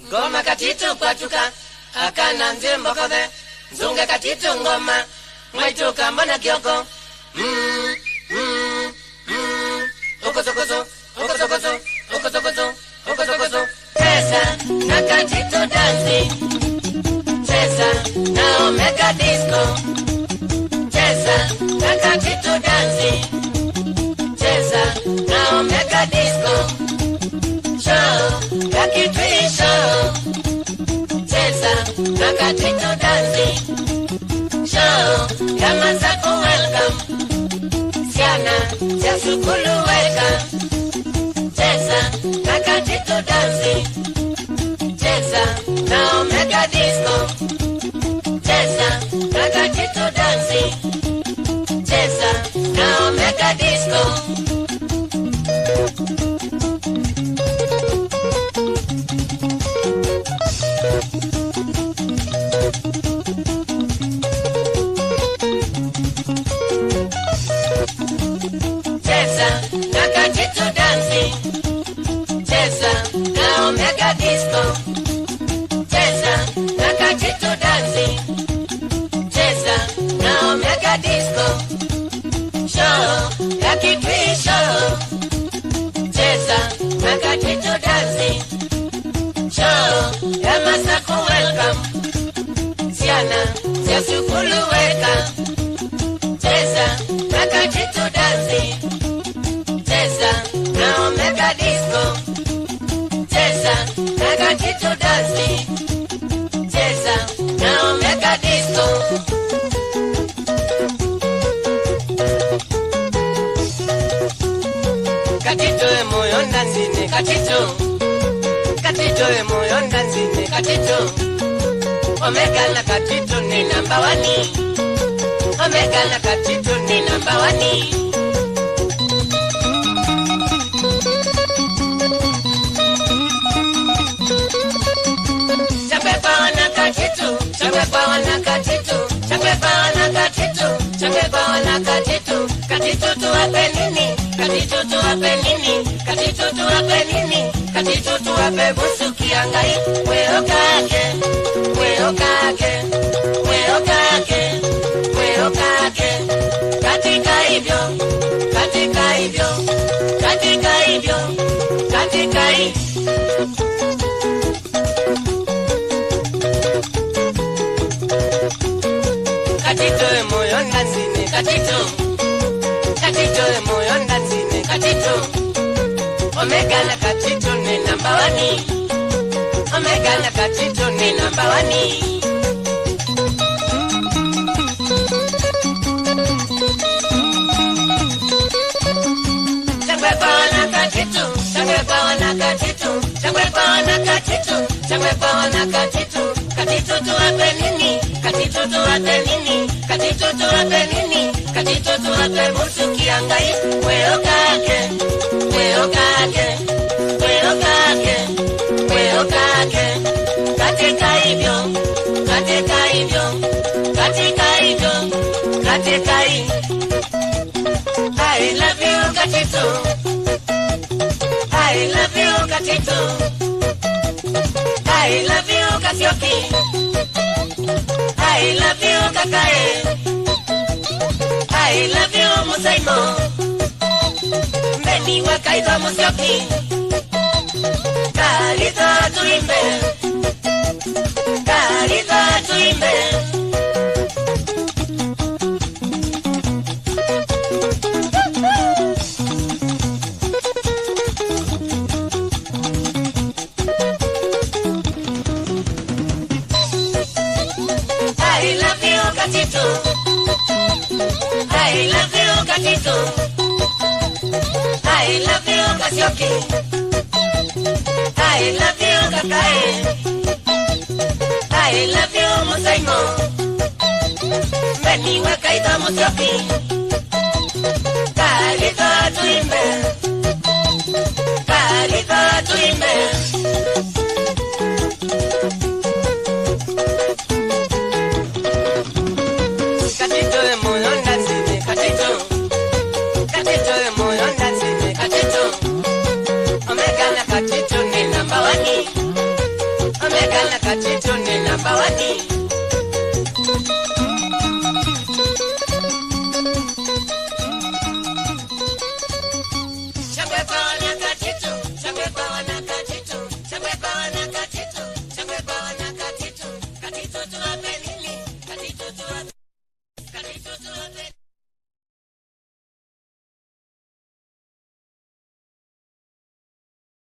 Ngoma katitu kwatuka akana nzembo kove zunge katitu ngoma mwaituka mbona kioko okosokoso okosokoso okosokoso okosokoso cheza na katitu dansi cheza na omega disco cheza na katitu dansi cheza na omega disco show ya kitwi show cheza na katitu dansi show ya Masako welcome siana ya sukulu welcome cheza na katitu dansi cheza na omega disco cheza na katitu dansi cheza na omega disco cheza na katitu dansi cheza na omega disco cheza na katitu dansi cheza na omega disco show ya kitwi show cheza na katitu dansi show ya Masako welcome siana ya sukulu welcome cheza na katitu dansi cheza na omega disco cheza na katitu dansi cheza na omega disco katitu emoyo ndanzine katitu katitu emoyo ndanzine katitu omega na katitu ni number 1 omega na katitu ni number 1 Chakwepa wana katitu, chakwepa wana katitu, chakwepa wana katitu, chakwepa wana katitu, katitu tuwape nini, katitu tuwape nini, katitu tuwape nini, katitu tuwape busu kiangai, weo kake, weo kake, weo kake, weo kake, katika hivyo, katika hivyo, katika hivyo, katika hivyo. Katitu emoyo ndanzine katitu katitu emoyo ndanzine katitu omega na katitu ni number 1 omega na katitu ni number 1 chakwepa wana katitu chakwepa wana katitu chakwepa wana katitu chakwepa wana katitu katitu tuwape nini katitu tuwape nini katitu tuwape nini katitu tuwape busu kiangai weo kake weo kake weo kake weo kake katika hivyo katika hivyo katika hivyo katika hivyo I love you katitu I love you katitu I love you Kasioki I love you Kakae I love you Musaimo Mbeni wakaitwa Musioki Kalita tuimbe Kalita tuimbe I love you katitu I love you katitu I love you Kasioki I love you Kakae I love you Musaimo Mbeni wakaitwa Musioki Kalita tuimbe Kalita tuimbe katitu emoyo ndanzine katitu katitu emoyo ndanzine katitu omega na katitu ni number 1 katitu tuwape